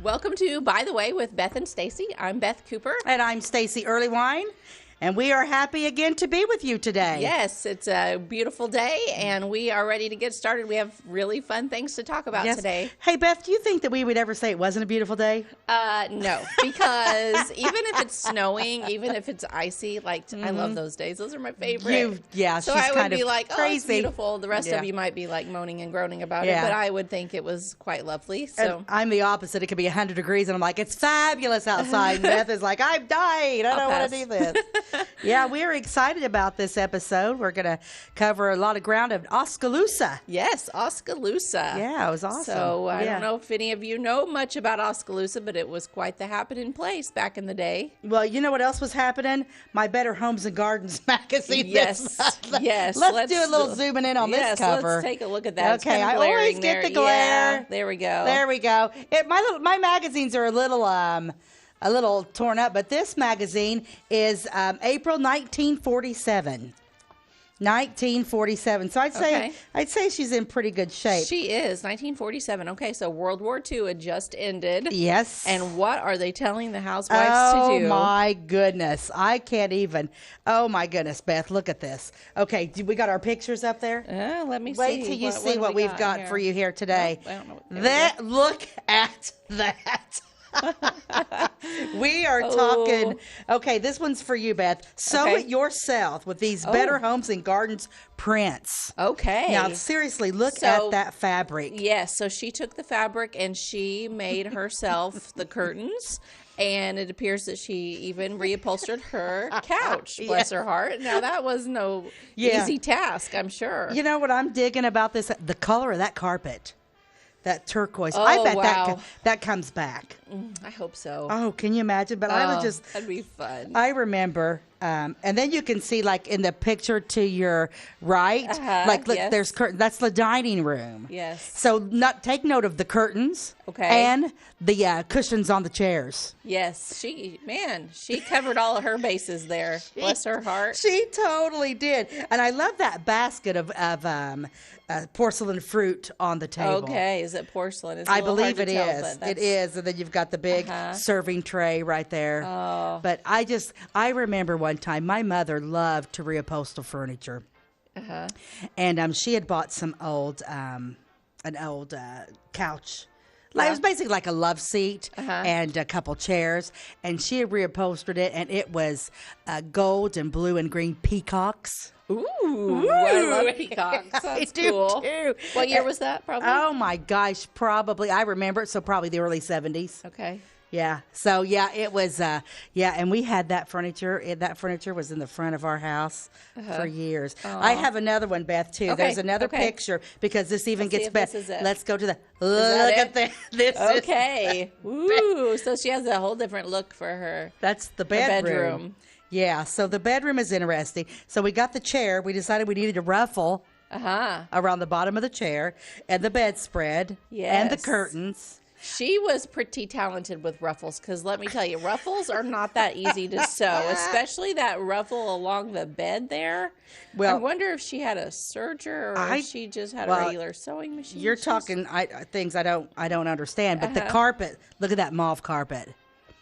Welcome to By the Way with Beth and Stacey. I'm Beth Cooper. And I'm Stacey Earlywine. And we are happy again to be with you today. Yes, it's a beautiful day, and we are ready to get started. We have really fun things to talk about today. Hey, Beth, do you think that we would ever say it wasn't a beautiful day? No, because even if it's snowing, even if it's icy, I love those days. Those are my favorite. So I would be like, oh, it's beautiful. The rest of you might be like moaning and groaning about it, but I would think it was quite lovely. So and I'm the opposite. It could be 100 degrees, and I'm like, it's fabulous outside. Beth is like, I've died. I don't want to do this. Yeah, we're excited about this episode. We're going to cover a lot of ground of Oskaloosa. Yes, Oskaloosa. Yeah, it was awesome. So I don't know if any of you know much about Oskaloosa, but it was quite the happening place back in the day. Well, you know what else was happening? My Better Homes and Gardens magazine. Yes. Let's do a little zooming in on this cover. Let's take a look at that. Okay, I always get the glare. Yeah, there we go. There we go. My magazines are a little torn up, but this magazine is April 1947. 1947. So I'd say she's in pretty good shape. She is. 1947. Okay, so World War II had just ended. Yes. And what are they telling the housewives to do? Oh my goodness. I can't even. Oh my goodness, Beth, look at this. Okay, we got our pictures up there? Let me see. Wait till you see what we've got for you here today. Nope, I don't know what Look at that. We are talking. Okay, this one's for you, Beth. Sew it yourself with these Better Homes and Gardens prints. Okay. Now, seriously, look at that fabric. Yes. So she took the fabric and she made herself the curtains. And it appears that she even reupholstered her couch. Bless her heart. Now, that was no easy task, I'm sure. You know what I'm digging about this? The color of that carpet. That turquoise. Oh, I bet that comes back. I hope so. Oh, can you imagine? But I would just. That'd be fun. I remember, and then you can see, like in the picture to your right, look, there's curtains. That's the dining room. Yes. So take note of the curtains. Okay. And the cushions on the chairs. Yes, she covered all of her bases there. Bless her heart. She totally did. And I love that basket of porcelain fruit on the table. Okay, is it porcelain? I believe it is. It is. And then you've got the big serving tray right there. Oh. But I remember one time my mother loved to reupholster furniture. And she had bought some an old couch. It was basically like a love seat and a couple chairs, and she had reupholstered it, and it was gold and blue and green peacocks. Ooh, I love peacocks. That's cool. Too. What year was that, probably? Oh, my gosh, probably. I remember it, so probably the early 70s. Okay. Yeah. So, it was, and we had that furniture. That furniture was in the front of our house for years. I have another one, Beth, too. Okay. There's another picture because this even gets better. Let's go to the, look at this. Okay. Ooh, so she has a whole different look for her. That's the bedroom. Yeah, so the bedroom is interesting. So we got the chair. We decided we needed a ruffle around the bottom of the chair and the bedspread and the curtains. She was pretty talented with ruffles because let me tell you, ruffles are not that easy to sew, especially that ruffle along the bed there. Well, I wonder if she had a serger or if she just had a regular sewing machine. You're talking things I don't understand, but the carpet, look at that mauve carpet.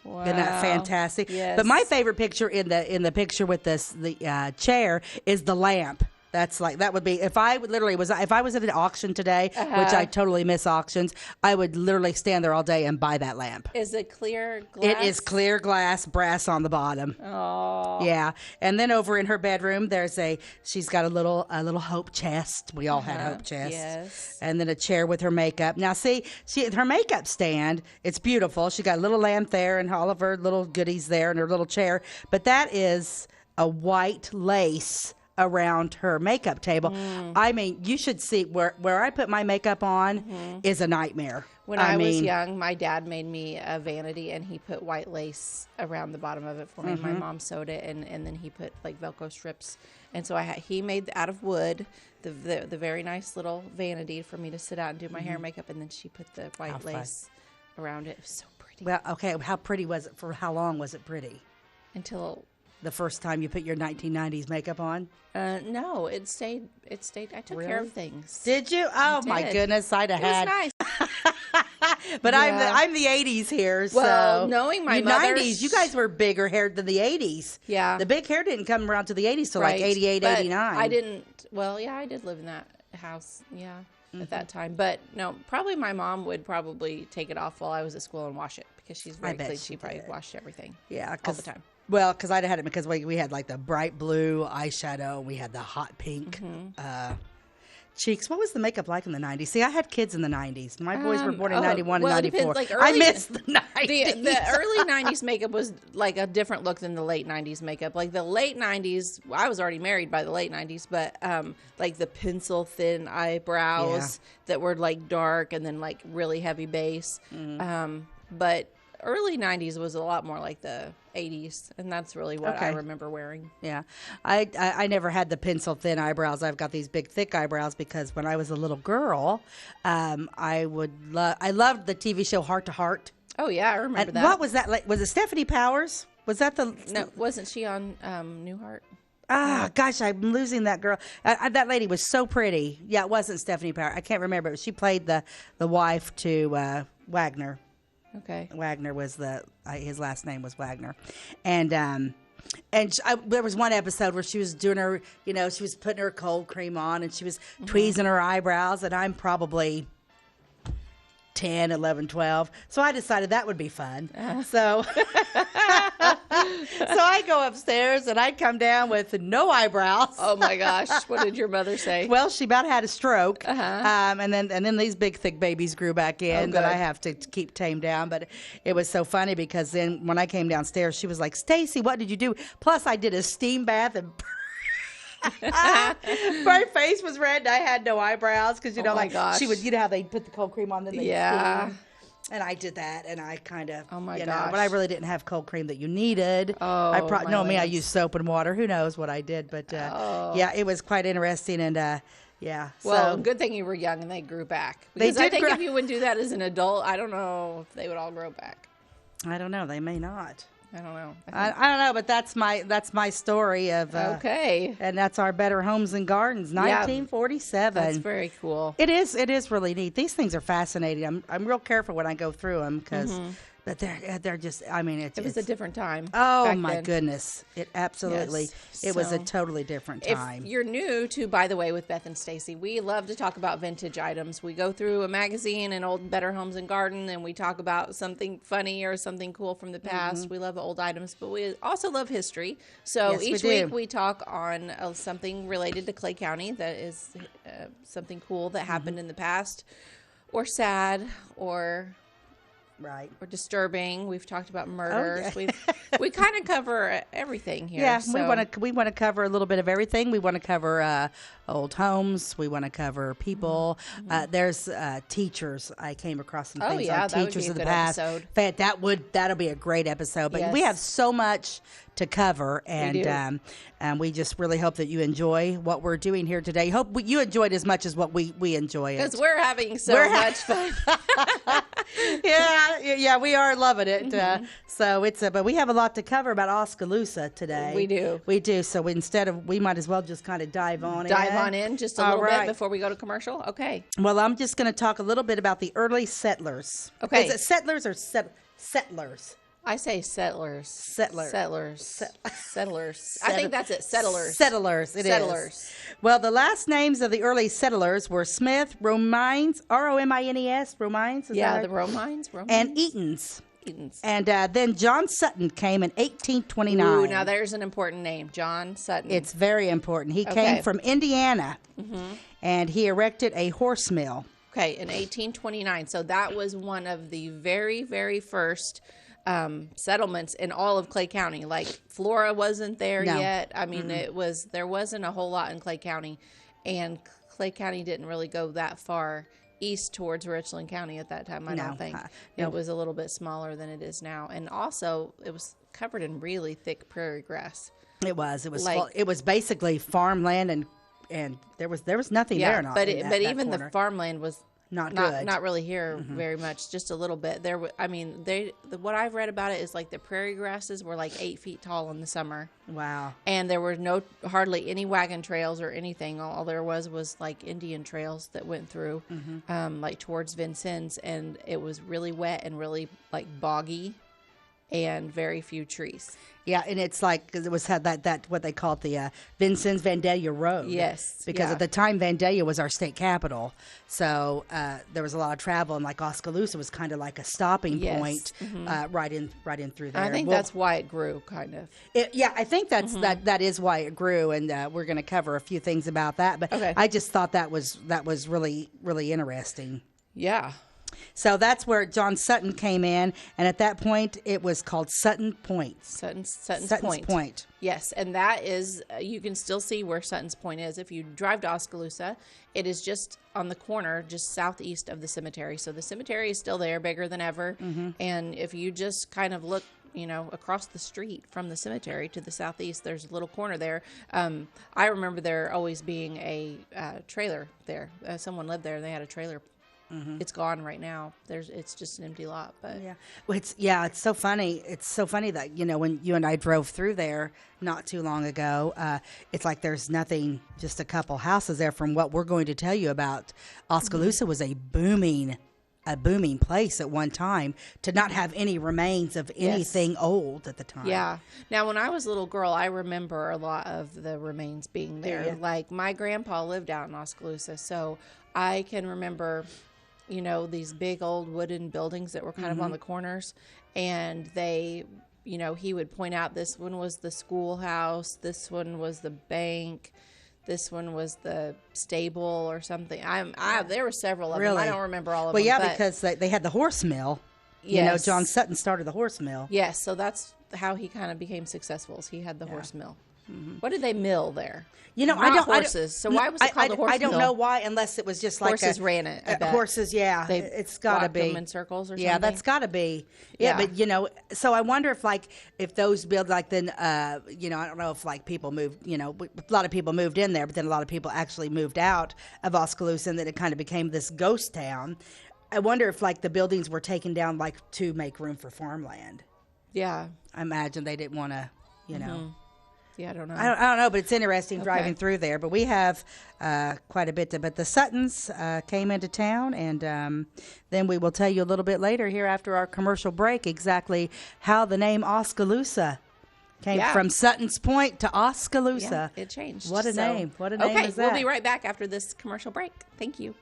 Wow. Isn't that fantastic? Yes. But my favorite picture in the picture with the chair is the lamp. That's that would be if I was at an auction today, which I totally miss auctions, I would literally stand there all day and buy that lamp. Is it clear glass? It is clear glass, brass on the bottom. Oh. Yeah. And then over in her bedroom she's got a little hope chest. We all had hope chests. Yes. And then a chair with her makeup. Now see, her makeup stand, it's beautiful. She got a little lamp there and all of her little goodies there and her little chair, but that is a white lace around her makeup table. I mean, you should see where I put my makeup on is a nightmare. When I was young, my dad made me a vanity and he put white lace around the bottom of it for me. My mom sewed it and then he put like Velcro strips. And so he made out of wood the very nice little vanity for me to sit out and do my hair and makeup, and then she put the white lace around it. It was so pretty. Well, okay, how pretty was it? For how long was it pretty? Until the first time you put your 1990s makeup on? No, it stayed. I took care of things. Did you? Oh, my goodness. I'd have had. It was nice. But I'm the 80s here. Well, so knowing my you mother, 90s, you guys were bigger haired than the 80s. Yeah. The big hair didn't come around to the 80s till like 88, but 89. I didn't. Well, yeah, I did live in that house. Yeah. At that time. But no, probably my mom would probably take it off while I was at school and wash it because she's very clean. She probably washed everything. Yeah, all the time. Well, because I'd had it because we had like the bright blue eyeshadow. We had the hot pink cheeks. What was the makeup like in the 90s? See, I had kids in the 90s. My boys were born in 91 and 94. I missed the 90s. The early 90s makeup was like a different look than the late 90s makeup. Like the late 90s, I was already married by the late 90s, but like the pencil thin eyebrows that were like dark and then like really heavy base. But early 90s was a lot more like the 80s, and that's really what I remember wearing. Yeah. I never had the pencil thin eyebrows. I've got these big thick eyebrows because when I was a little girl, I loved the TV show Heart to Heart. Oh yeah, I remember that. What was that like? Was it Stephanie Powers? Was that the No, wasn't she on Newhart? Ah, gosh, I'm losing that girl. That lady was so pretty. Yeah, it wasn't Stephanie Powers. I can't remember. She played the wife to Wagner. Okay. Wagner was his last name was Wagner, and there was one episode where she was doing her, she was putting her cold cream on and she was tweezing her eyebrows, and I'm probably 10, 11, 12. So I decided that would be fun. So I go upstairs and I come down with no eyebrows. Oh my gosh. What did your mother say? Well, she about had a stroke. And then these big thick babies grew back in that I have to keep tamed down. But it was so funny because then when I came downstairs, she was like, "Stacey, what did you do?" Plus I did a steam bath and my face was red and I had no eyebrows because she would, how they put the cold cream on, then they steam. And I did that, and I kind of, but I really didn't have cold cream that you needed. I used soap and water. Who knows what I did, but it was quite interesting, and Well, good thing you were young and they grew back. Because I think if you would do that as an adult, I don't know if they would all grow back. I don't know. They may not. I don't know. I don't know, but that's my story of and that's our Better Homes and Gardens, 1947. That's very cool. It is really neat. These things are fascinating. I'm real careful when I go through them because. But they're just, it was a different time. Oh, my goodness. It absolutely, it was a totally different time. If you're new to, by the way, with Beth and Stacey, we love to talk about vintage items. We go through a magazine, an old Better Homes and Garden, and we talk about something funny or something cool from the past. We love old items, but we also love history. So each week we talk on something related to Clay County that is something cool that happened in the past, or sad, or... Right. Or disturbing. We've talked about murders. We kind of cover everything here. Yeah, so. we want to cover a little bit of everything. We want to cover old homes. We want to cover people. There's teachers. I came across some things on teachers of the past. That'll be a great episode. But we have so much to cover, and we just really hope that you enjoy what we're doing here today. Hope you enjoyed as much as what we enjoy it. Because we're having so much fun. Yeah, we are loving it. So but we have a lot to cover about Oskaloosa today. We do. So we might as well just kind of dive on in just a little bit before we go to commercial. Okay. Well, I'm just going to talk a little bit about the early settlers. Okay. Is it settlers or settlers? I say settlers. Settlers. I think that's it. Settlers. Settlers. It is. Well, the last names of the early settlers were Smith, Romines, Romines, Romines. Yeah, the Romines. And Eatons. And then John Sutton came in 1829. Ooh, now there's an important name, John Sutton. It's very important. He came from Indiana, and he erected a horse mill. Okay, in 1829. So that was one of the very, very first settlements in all of Clay County. Like Flora wasn't there yet. I mean, there wasn't a whole lot in Clay County, and Clay County didn't really go that far east towards Richland County at that time. I don't think it was a little bit smaller than it is now, and also it was covered in really thick prairie grass. It was basically farmland, and there was nothing there. But even the farmland was not good. Not really here very much, just a little bit. What I've read about it is like the prairie grasses were like 8 feet tall in the summer. Wow. And there were hardly any wagon trails or anything. All there was like Indian trails that went through, like towards Vincennes, and it was really wet and really like boggy, and very few trees. Yeah, and it's like, cause it was had that what they called the Vincennes Vandalia Road. Yes. Because at the time Vandalia was our state capital, so there was a lot of travel, and like Oskaloosa was kind of like a stopping point, right in through there. I think that's why it grew, kind of. I think that's that is why it grew, and we're going to cover a few things about that. But I just thought that was really, really interesting. Yeah. So that's where John Sutton came in, and at that point, it was called Sutton Point. Sutton's Point. Yes, and that is, you can still see where Sutton's Point is. If you drive to Oskaloosa, it is just on the corner, just southeast of the cemetery. So the cemetery is still there, bigger than ever. And if you just kind of look, across the street from the cemetery to the southeast, there's a little corner there. I remember there always being a trailer there. Someone lived there, and they had a trailer. It's gone right now. It's just an empty lot. But it's so funny. It's so funny that when you and I drove through there not too long ago, it's like there's nothing, just a couple houses there. From what we're going to tell you about, Oskaloosa was a booming place at one time, to not have any remains of anything old at the time. Yeah. Now, when I was a little girl, I remember a lot of the remains being there. Like my grandpa lived out in Oskaloosa, so I can remember these big old wooden buildings that were kind of on the corners, and they, he would point out, this one was the schoolhouse, this one was the bank, this one was the stable or something. There were several of them. I don't remember all of them. Well, because they had the horse mill. Yes. John Sutton started the horse mill. Yes, so that's how he kind of became successful. He had the horse mill. What did they mill there? Horses. So why was it called a horse mill? I don't know why, unless it was just like horses ran it. I bet. Horses, it's got to be them in circles or something. Yeah, that's got to be. Yeah, but so I wonder if those build like then I don't know if like people moved. A lot of people moved in there, but then a lot of people actually moved out of Oskaloosa, and then it kind of became this ghost town. I wonder if like the buildings were taken down like to make room for farmland. Yeah, I imagine they didn't want to. Yeah, I don't know. I don't know, but it's interesting driving through there. But we have quite a bit but the Suttons came into town, and then we will tell you a little bit later here after our commercial break exactly how the name Oskaloosa came from Sutton's Point to Oskaloosa. Yeah, it changed. What a name. What a name is that? We'll be right back after this commercial break. Thank you.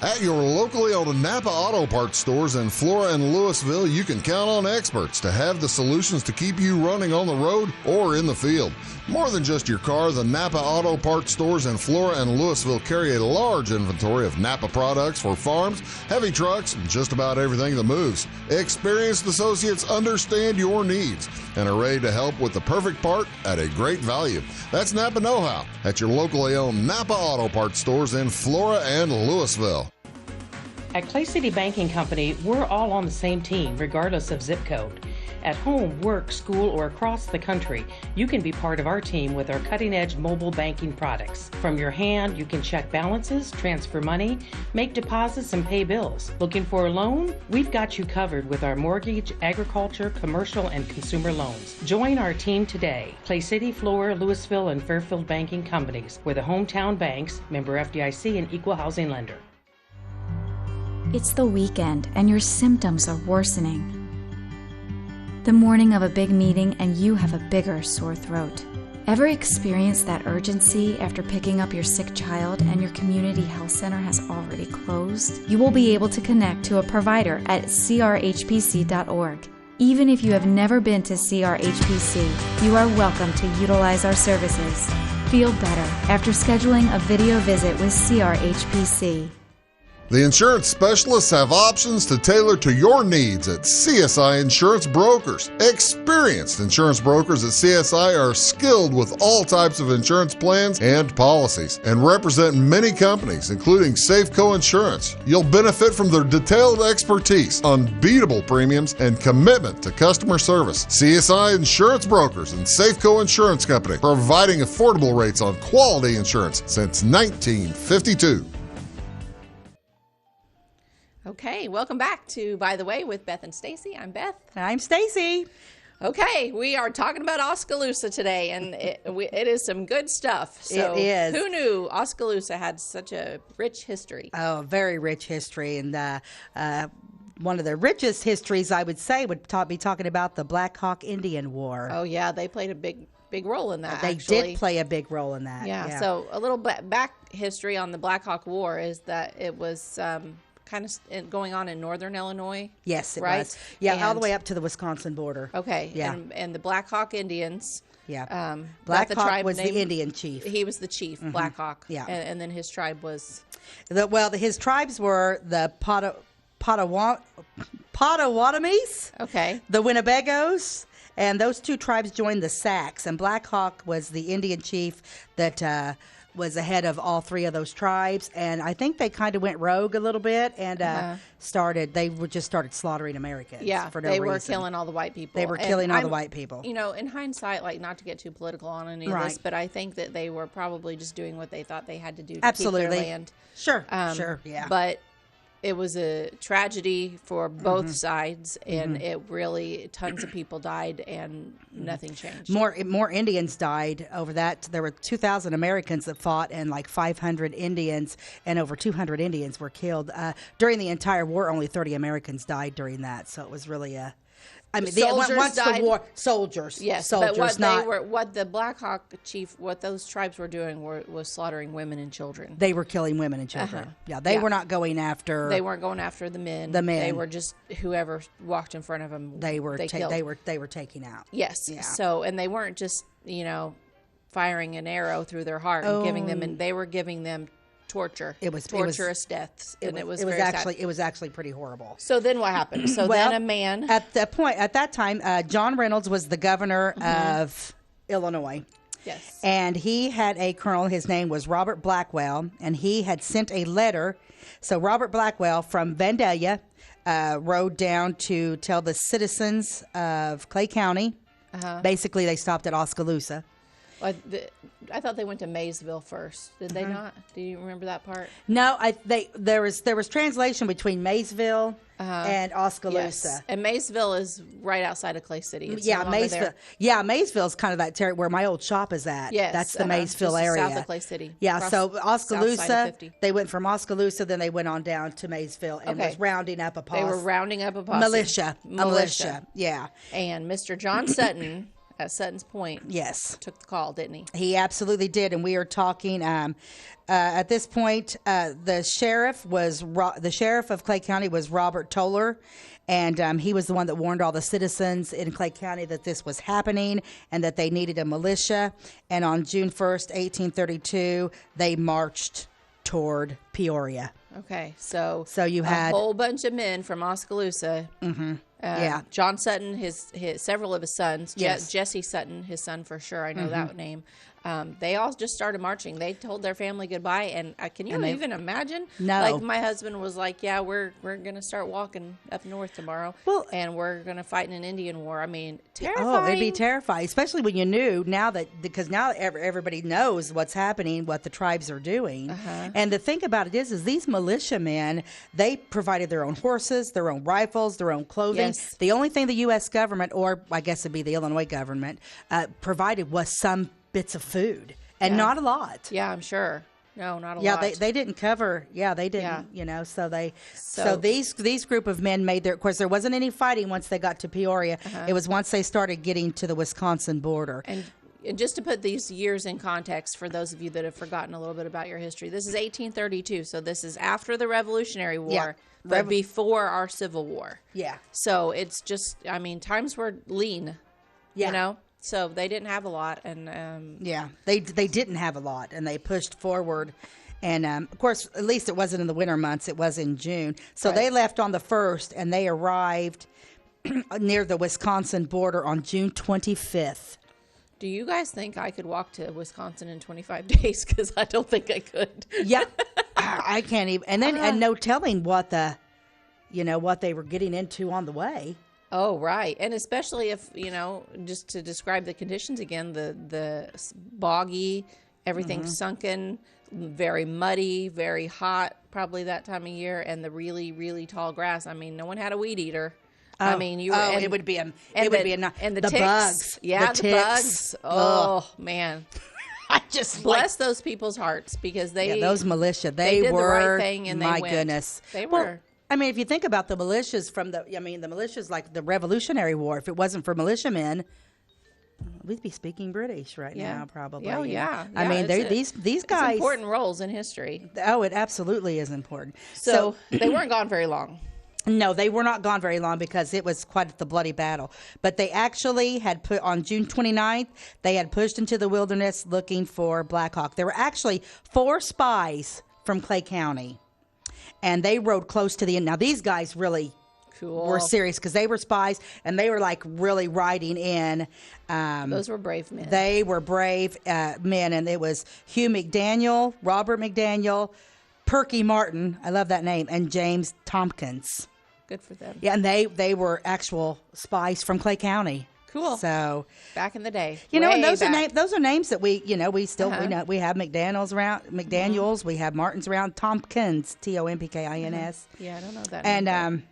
At your locally owned Napa Auto Parts stores in Flora and Louisville, you can count on experts to have the solutions to keep you running on the road or in the field. More than just your car, the Napa Auto Parts stores in Flora and Louisville carry a large inventory of Napa products for farms, heavy trucks, and just about everything that moves. Experienced associates understand your needs and are ready to help with the perfect part at a great value. That's Napa know-how at your locally owned Napa Auto Parts stores in Flora and Louisville. At Clay City Banking Company, we're all on the same team, regardless of zip code. At home, work, school, or across the country, you can be part of our team with our cutting-edge mobile banking products. From your hand, you can check balances, transfer money, make deposits, and pay bills. Looking for a loan? We've got you covered with our mortgage, agriculture, commercial, and consumer loans. Join our team today. Clay City, Flora, Louisville, and Fairfield Banking Companies. We're the hometown banks, member FDIC, and equal housing lender. It's the weekend and your symptoms are worsening. The morning of a big meeting and you have a bigger sore throat. Ever experienced that urgency after picking up your sick child and your community health center has already closed? You will be able to connect to a provider at crhpc.org. Even if you have never been to CRHPC, you are welcome to utilize our services. Feel better after scheduling a video visit with CRHPC. The insurance specialists have options to tailor to your needs at CSI Insurance Brokers. Experienced insurance brokers at CSI are skilled with all types of insurance plans and policies and represent many companies, including Safeco Insurance. You'll benefit from their detailed expertise, unbeatable premiums, and commitment to customer service. CSI Insurance Brokers and Safeco Insurance Company, providing affordable rates on quality insurance since 1952. Okay, welcome back to By the Way with Beth and Stacey. I'm Beth. I'm Stacey. Okay, we are talking about Oskaloosa today, and it is some good stuff. So, It is. Who knew Oskaloosa had such a rich history? Oh, very rich history. And one of the richest histories, I would say, would be talking about the Black Hawk Indian War. Oh, yeah, they played a big role in that, They actually. did play a big role in that. Yeah, so a little bit back history on the Black Hawk War is that it was kind of going on in northern Illinois. Yes, it right? was. Yeah, all the And- way up to the Wisconsin border. Okay, Yeah. and the Black Hawk Indians. Yeah. got Black the Hawk tribe was name- the Indian chief. He was the chief, Black Hawk. Yeah. And then his tribe was... His tribes were the Potawatomis, Okay. the Winnebagos, and those two tribes joined the Sacs. And Black Hawk was the Indian chief that was the head of all three of those tribes. And I think they kind of went rogue a little bit and just started slaughtering Americans. Yeah, for no they reason. were killing all the white people. They were And killing all the I'm- white people. You know, in hindsight, like not to get too political on any of this, Right. but I think that they were probably just doing what they thought they had to do to Absolutely. keep their land. Sure, Um, yeah. But it was a tragedy for both Mm-hmm. sides, and it really, tons of people died, and nothing changed. More Indians died over that. There were 2,000 Americans that fought, and like 500 Indians, and over 200 Indians were killed during the entire war. Only 30 Americans died during that, so it was really a. I mean, Soldiers once died. the war, soldiers. Yes, soldiers, but what the Black Hawk chief, what those tribes were doing was slaughtering women and children. They were killing women and children. Uh-huh. Yeah, they Yeah. were not going after. They weren't going after the men. The men. They were just whoever walked in front of them. They were killed. they were taking out. Yes. Yeah. So, and they weren't just firing an arrow through their heart and giving them, and they were giving them torture. It was torturous deaths, and it was very actually sad. it was actually pretty horrible. So then what happened? So Well, then a man. at that time, John Reynolds was the governor of Illinois. Yes. And he had a colonel, his name was Robert Blackwell, and he had sent a letter. So Robert Blackwell from Vandalia rode down to tell the citizens of Clay County. Basically, they stopped at Oskaloosa. I thought they went to Maysville first. Did they not? Do you remember that part? No, there was translation between Maysville and Oskaloosa. Yes. And Maysville is right outside of Clay City. It's no Yeah, longer Maysville. there. Yeah, Maysville's kind of that territory where my old shop is at. Yes, That's the Maysville just area. south of Clay City. Yeah, Across so south side of Oskaloosa, 50. they went from Oskaloosa, then they went on down to Maysville and Okay. was rounding up a posse. They were rounding up a posse. militia. A militia. Yeah. And Mr. John Sutton at Sutton's Point Yes. took the call, didn't he? He absolutely did, and we are talking. At this point, the sheriff of Clay County was Robert Toller, and he was the one that warned all the citizens in Clay County that this was happening and that they needed a militia. And on June 1st, 1832, they marched toward Peoria. Okay, so you had- a whole bunch of men from Oskaloosa. Mm-hmm. Yeah. John Sutton, his several of his sons. Yes. Jesse Sutton, his son for sure. I know that name. They all just started marching. They told their family goodbye, and can you even imagine? No. Like my husband was like, "Yeah, we're gonna start walking up north tomorrow, and we're gonna fight in an Indian war." I mean, terrifying. Oh, it'd be terrifying, especially when you knew because now everybody knows what's happening, what the tribes are doing. And the thing about it is these militiamen, they provided their own horses, their own rifles, their own clothing. Yes. The only thing the U.S. government, or I guess it'd be the Illinois government, provided was some bits of food, and not a lot. Yeah, I'm sure. No, not a lot. Yeah, they didn't cover. Yeah, they didn't. Yeah. So these group of men made their. Of course, there wasn't any fighting once they got to Peoria. It was once they started getting to the Wisconsin border. And just to put these years in context for those of you that have forgotten a little bit about your history, this is 1832, so this is after the Revolutionary War, Yeah. but before our Civil War. Yeah. So it's just, I mean, times were lean, Yeah. you know? So they didn't have a lot, and Yeah, they didn't have a lot, and they pushed forward. And, of course, at least it wasn't in the winter months. It was in June. So they left on the 1st, and they arrived near the Wisconsin border on June 25th. do you guys think I could walk to Wisconsin in 25 days? Because I don't think I could. Yeah, I can't even. And then, and no telling what they were getting into on the way. Oh, right. And especially if, just to describe the conditions again, the boggy, Everything's sunken, very muddy, very hot, probably that time of year, and the really, really tall grass. I mean, no one had a weed eater. I mean, it would be a and the ticks, bugs. Yeah, the ticks. bugs. Oh man. I just Bless those people's hearts because those militia, they did were the right thing and my they went. goodness. They Well, were. I mean, if you think about the militias the militias like the Revolutionary War, if it wasn't for militiamen, we'd be speaking British right now, probably. Oh, yeah. I mean, these guys. It's important roles in history. Oh, it absolutely is important. So they weren't gone very long. No, they were not gone very long because it was quite the bloody battle. But they actually had put on June 29th, they had pushed into the wilderness looking for Black Hawk. There were actually 4 spies from Clay County, and they rode close to the end. Now, these guys really were serious because they were spies, and they were like really riding in. Those were brave men. They were brave men, and it was Hugh McDaniel, Robert McDaniel, Perky Martin, I love that name, and James Tompkins. Good for them. Yeah, and they were actual spies from Clay County. Cool. So back in the day, and those are names that we still we know. We have McDaniels around, we have Martins around, Tompkins, Tompkins. Yeah, I don't know that. And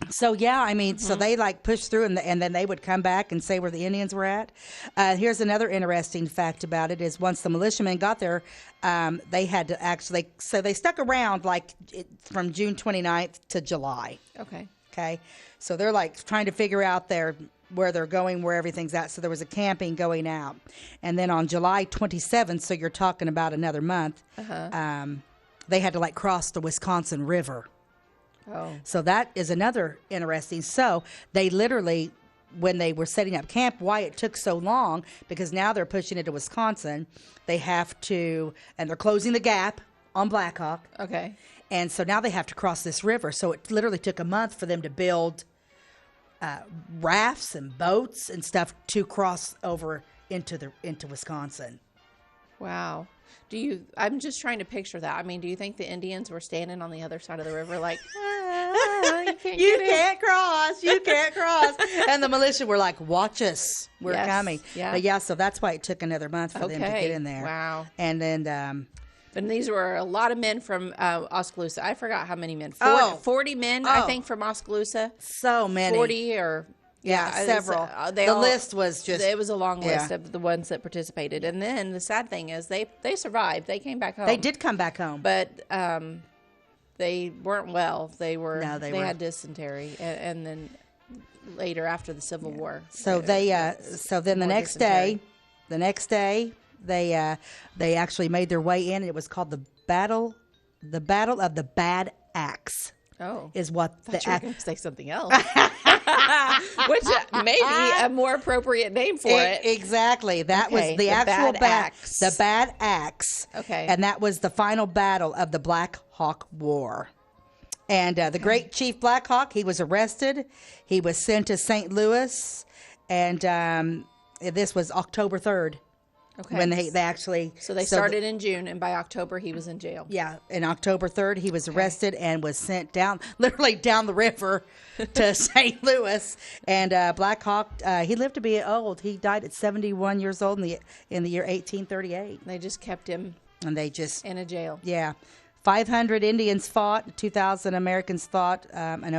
so yeah, I mean, so they like pushed through, and then they would come back and say where the Indians were at. Here's another interesting fact about it: is once the militiamen got there, they had to actually. So they stuck around from June 29th to July. Okay. So they're like trying to figure out where they're going, where everything's at. So there was a camping going out, and then on July 27th, so you're talking about another month, they had to cross the Wisconsin River. Oh. So that is another interesting. So they literally, when they were setting up camp, why it took so long, because now they're pushing into Wisconsin. They have to, and they're closing the gap on Black Hawk. Okay. And so now they have to cross this river. So it literally took a month for them to build rafts and boats and stuff to cross over into Wisconsin. Wow. I'm just trying to picture that. I mean, do you think the Indians were standing on the other side of the river like, you can't cross. And the militia were like, watch us. We're coming. Yeah. But yeah, so that's why it took another month for them to get in there. Wow. And then... and these were a lot of men from Oskaloosa. I forgot how many men. 40 men, I think, from Oskaloosa. So many. 40 or... Yeah, several. List was just... It was a long list of the ones that participated. And then the sad thing is they survived. They came back home. They did come back home. But they weren't well. They had dysentery. And then later after the Civil War. So then the next day, they actually made their way in. It was called the Battle of the Bad Axe. Oh. Is what you were going to say something else. Which may be a more appropriate name for it. Exactly. That was the actual Bad Axe. The Bad Axe. Okay. And that was the final battle of the Black Hawk War. And the great Chief Black Hawk, he was arrested. He was sent to St. Louis. And this was October 3rd. Okay. When they actually... So they started in June, and by October, he was in jail. Yeah. In October 3rd, he was arrested and was sent literally down the river to St. Louis. And Black Hawk, he lived to be old. He died at 71 years old in the year 1838. They just kept him in a jail. Yeah. 500 Indians fought, 2,000 Americans fought, and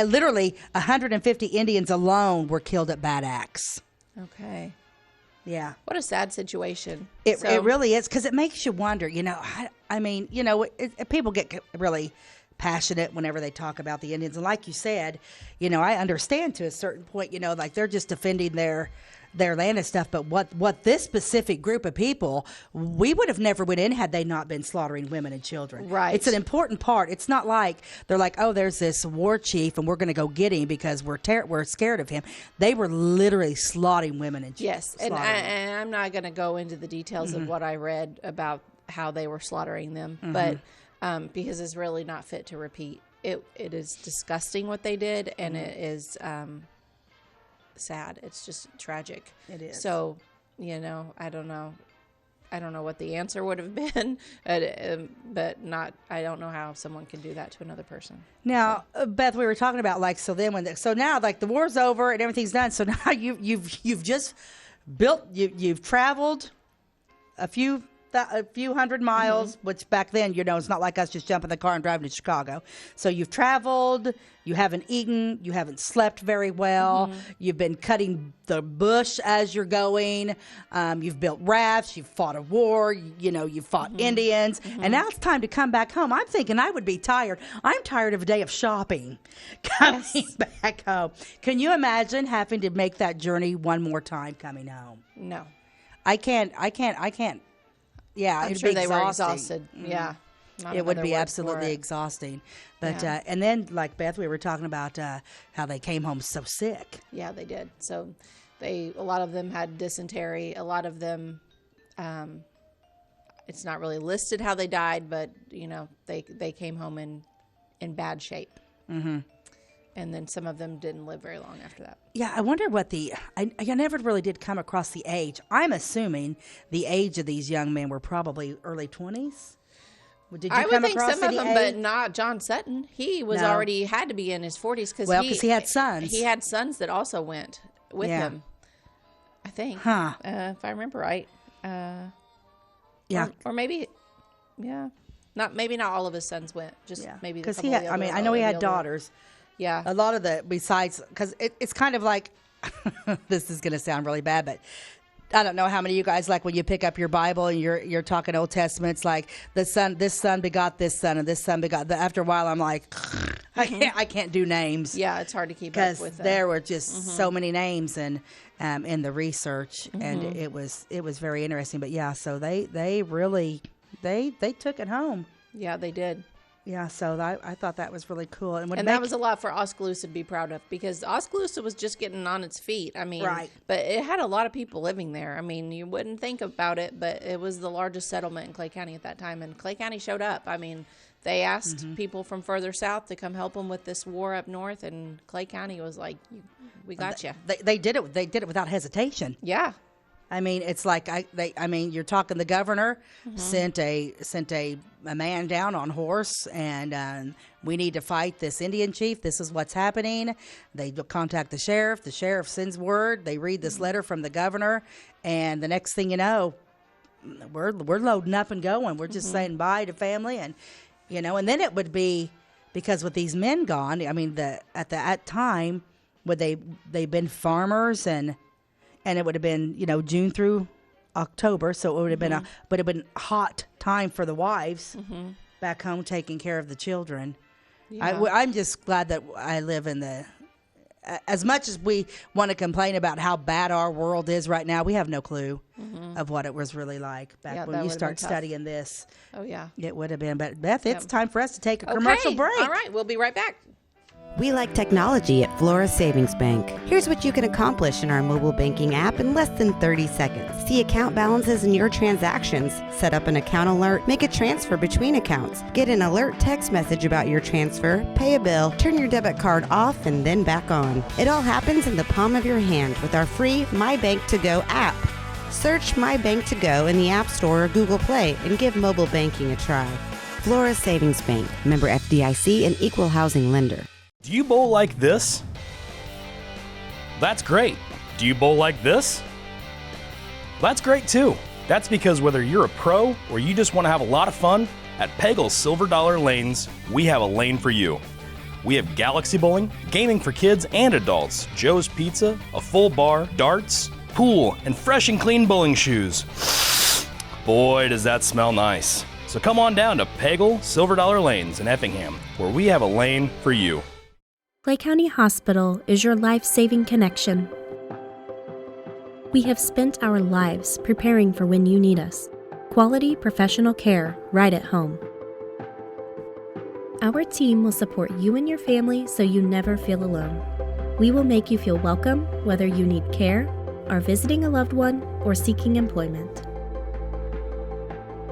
literally 150 Indians alone were killed at Bad Axe. Okay. Yeah. What a sad situation. It really is, because it makes you wonder, I mean, people get really passionate whenever they talk about the Indians. And like you said, I understand to a certain point, like they're just defending their land and stuff. But what this specific group of people, we would have never went in had they not been slaughtering women and children. Right. It's an important part. It's not like they're like, oh, there's this war chief and we're going to go get him because we're scared of him. They were literally slaughtering women and children. Yes. And I'm not going to go into the details of what I read about how they were slaughtering them, but because it's really not fit to repeat. It is disgusting what they did, and it is sad. It's just tragic. It is. So, I don't know. I don't know what the answer would have been, but I don't know how someone can do that to another person. Now, Beth, we were talking about now the war's over and everything's done. So now you've just built, you've traveled a few hundred miles, which back then, it's not like us just jumping in the car and driving to Chicago. So you've traveled, you haven't eaten, you haven't slept very well, you've been cutting the bush as you're going, you've built rafts, you've fought a war, you've fought Indians, and now it's time to come back home. I'm thinking I would be tired. I'm tired of a day of shopping coming back home. Can you imagine having to make that journey one more time coming home? No. I can't. Yeah, I'm sure they were exhausted. Yeah. It would be absolutely exhausting. But, and then, like Beth, we were talking about how they came home so sick. Yeah, they did. So a lot of them had dysentery. A lot of them, it's not really listed how they died, but, they came home in bad shape. Mm-hmm. And then some of them didn't live very long after that. Yeah, I wonder what I never really did come across the age. I'm assuming the age of these young men were probably early 20s. Did you I would think some of them, age? but not John Sutton. He was already had to be in his 40s because he had sons. He had sons that also went with him, I think. Huh. If I remember right. Yeah. Or maybe, maybe not all of his sons went. Just maybe because he had. I know he had daughters. Yeah. A lot of besides, because it's kind of like, this is going to sound really bad, but I don't know how many of you guys, like when you pick up your Bible and you're talking Old Testament, it's like this son begot this son and this son begot. After a while, I'm like, I can't do names. Yeah, it's hard to keep up with. Because there were just so many names and in the research, and it was very interesting. But yeah, so they really took it home. Yeah, they did. Yeah, so I thought that was really cool. And that was a lot for Oskaloosa to be proud of, because Oskaloosa was just getting on its feet. I mean, right. But it had a lot of people living there. I mean, you wouldn't think about it, but it was the largest settlement in Clay County at that time, and Clay County showed up. I mean, they asked people from further south to come help them with this war up north, and Clay County was like, we got you. They did it. They did it without hesitation. Yeah. I mean, it's like you're talking. The governor sent a man down on horse, and we need to fight this Indian chief. This is what's happening. They contact the sheriff. The sheriff sends word. They read this letter from the governor, and the next thing you know, we're loading up and going. We're just saying bye to family, and and then it would be, because with these men gone. I mean, at that time, would they've been farmers and it would have been, June through October, so it would have been a hot time for the wives back home taking care of the children. Yeah. I'm just glad that I live in as much as we want to complain about how bad our world is right now, we have no clue of what it was really like back when you start studying this. Oh, yeah. It would have been. But, Beth, it's time for us to take a commercial break. All right, we'll be right back. We like technology at Flora Savings Bank. Here's what you can accomplish in our mobile banking app in less than 30 seconds. See account balances in your transactions, set up an account alert, make a transfer between accounts, get an alert text message about your transfer, pay a bill, turn your debit card off and then back on. It all happens in the palm of your hand with our free My Bank to Go app. Search My Bank to Go in the App Store or Google Play and give mobile banking a try. Flora Savings Bank, member FDIC and equal housing lender. Do you bowl like this? That's great. Do you bowl like this? That's great too. That's because whether you're a pro or you just want to have a lot of fun, at Pegel's Silver Dollar Lanes, we have a lane for you. We have galaxy bowling, gaming for kids and adults, Joe's Pizza, a full bar, darts, pool, and fresh and clean bowling shoes. Boy, does that smell nice. So come on down to Pegel Silver Dollar Lanes in Effingham, where we have a lane for you. Clay County Hospital is your life-saving connection. We have spent our lives preparing for when you need us. Quality professional care right at home. Our team will support you and your family so you never feel alone. We will make you feel welcome whether you need care, are visiting a loved one, or seeking employment.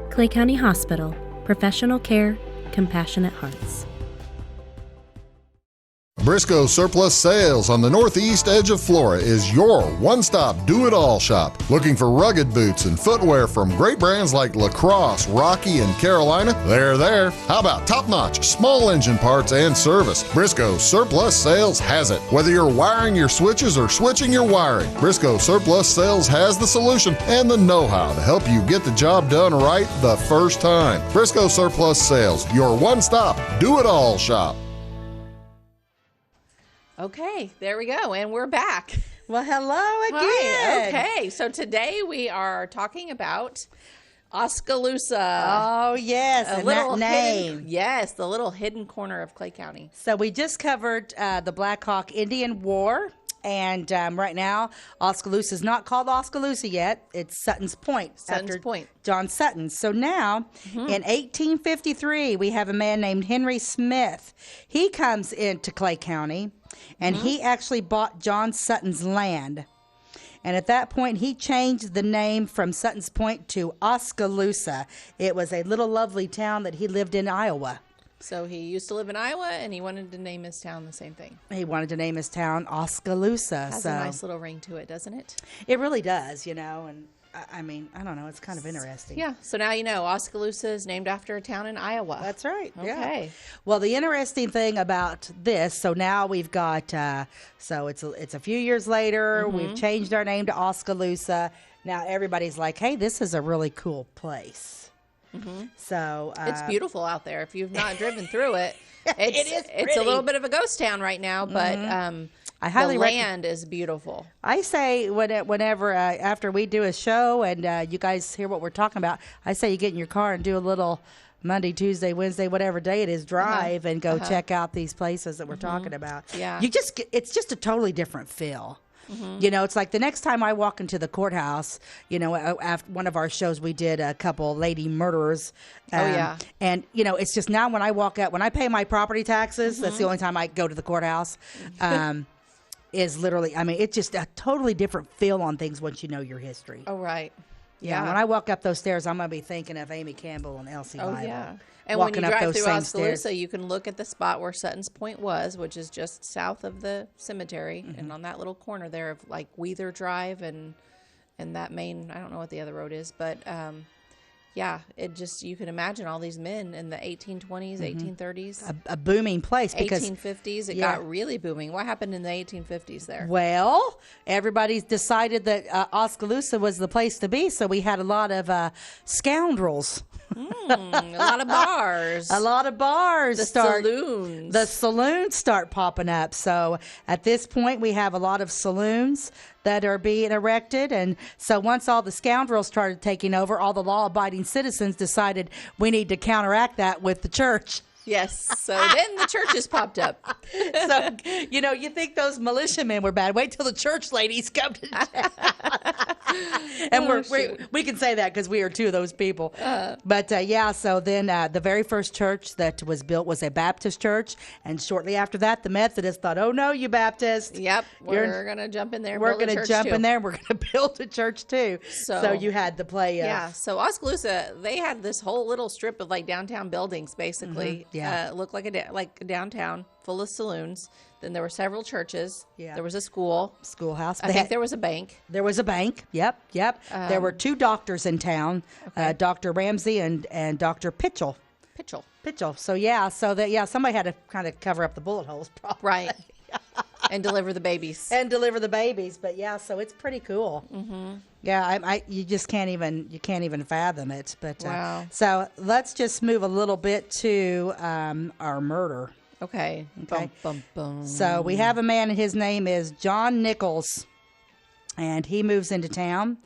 Clay County Hospital. Professional care, compassionate hearts. Briscoe Surplus Sales on the northeast edge of Flora is your one-stop do-it-all shop. Looking for rugged boots and footwear from great brands like Lacrosse, Rocky, and Carolina? They're there. How about top-notch small engine parts and service? Briscoe Surplus Sales has it. Whether you're wiring your switches or switching your wiring, Briscoe Surplus Sales has the solution and the know-how to help you get the job done right the first time. Briscoe Surplus Sales, your one-stop do-it-all shop. Okay, there we go, and we're back. Well, hello again. Hi. Okay, so today we are talking about Oskaloosa. Oh, yes, and that name. Yes, the little hidden corner of Clay County. So we just covered the Black Hawk Indian War, and right now Oskaloosa is not called Oskaloosa yet. It's Sutton's Point. Sutton's Point. John Sutton. So now, in 1853, we have a man named Henry Smith. He comes into Clay County, and he actually bought John Sutton's land. And at that point, he changed the name from Sutton's Point to Oskaloosa. It was a little lovely town that he lived in Iowa. So he used to live in Iowa, and he wanted to name his town the same thing. He wanted to name his town Oskaloosa. Has a nice little ring to it, doesn't it? It really does, you know, and I mean, I don't know, it's kind of interesting. Yeah, so now you know Oskaloosa is named after a town in Iowa. That's right. Okay. Yeah. Well, the interesting thing about this, so now we've got, so it's a few years later, we've changed our name to Oskaloosa. Now everybody's like, hey, this is a really cool place. So it's beautiful out there. If you've not driven through it, it's a little bit of a ghost town right now, but I highly the land is beautiful. I say whenever after we do a show and you guys hear what we're talking about, I say you get in your car and do a little Monday, Tuesday, Wednesday, whatever day it is, drive and go check out these places that we're talking about. Yeah, it's just a totally different feel. You know, it's like the next time I walk into the courthouse, you know, after one of our shows, we did a couple lady murderers. And, you know, it's just now when I walk out, when I pay my property taxes, that's the only time I go to the courthouse, is literally, I mean, it's just a totally different feel on things once you know your history. Oh, right. Yeah. When I walk up those stairs, I'm going to be thinking of Amy Campbell and Elsie Bible. Oh, yeah. And when you drive through Oskaloosa, you can look at the spot where Sutton's Point was, which is just south of the cemetery, and on that little corner there of like Weather Drive and that main, I don't know what the other road is, but yeah, it just, you can imagine all these men in the 1820s, 1830s. A booming place. Because 1850s, it got really booming. What happened in the 1850s there? Well, everybody's decided that Oskaloosa was the place to be, so we had a lot of scoundrels. A lot of bars. A lot of bars. Saloons. The saloons start popping up. So at this point, we have a lot of saloons that are being erected. And so once all the scoundrels started taking over, all the law-abiding citizens decided we need to counteract that with the church. Yes. So then the churches popped up. So, you know, you think those militiamen were bad. Wait till the church ladies come to town. And we can say that because we are two of those people. But yeah, so then the very first church that was built was a Baptist church. And shortly after that, the Methodists thought, oh, no, you Baptists. Yep. We're going to jump in there and We're going to jump in there and we're going to build a church too. So you had the play. Yeah. So Oskaloosa, they had this whole little strip of like downtown buildings, basically. Yeah. Looked like a downtown full of saloons. Then there were several churches. Yeah. There was a schoolhouse. I think there was a bank. There was a bank. Yep. There were two doctors in town, Dr. Ramsey and Dr. Pitchell. So yeah, somebody had to kind of cover up the bullet holes, probably. Right. And deliver the babies. But yeah, so it's pretty cool. Yeah, you just can't even fathom it. But wow. So let's just move a little bit to our murder. Okay. Bum, bum, bum. So we have a man, and his name is John Nichols, and he moves into town,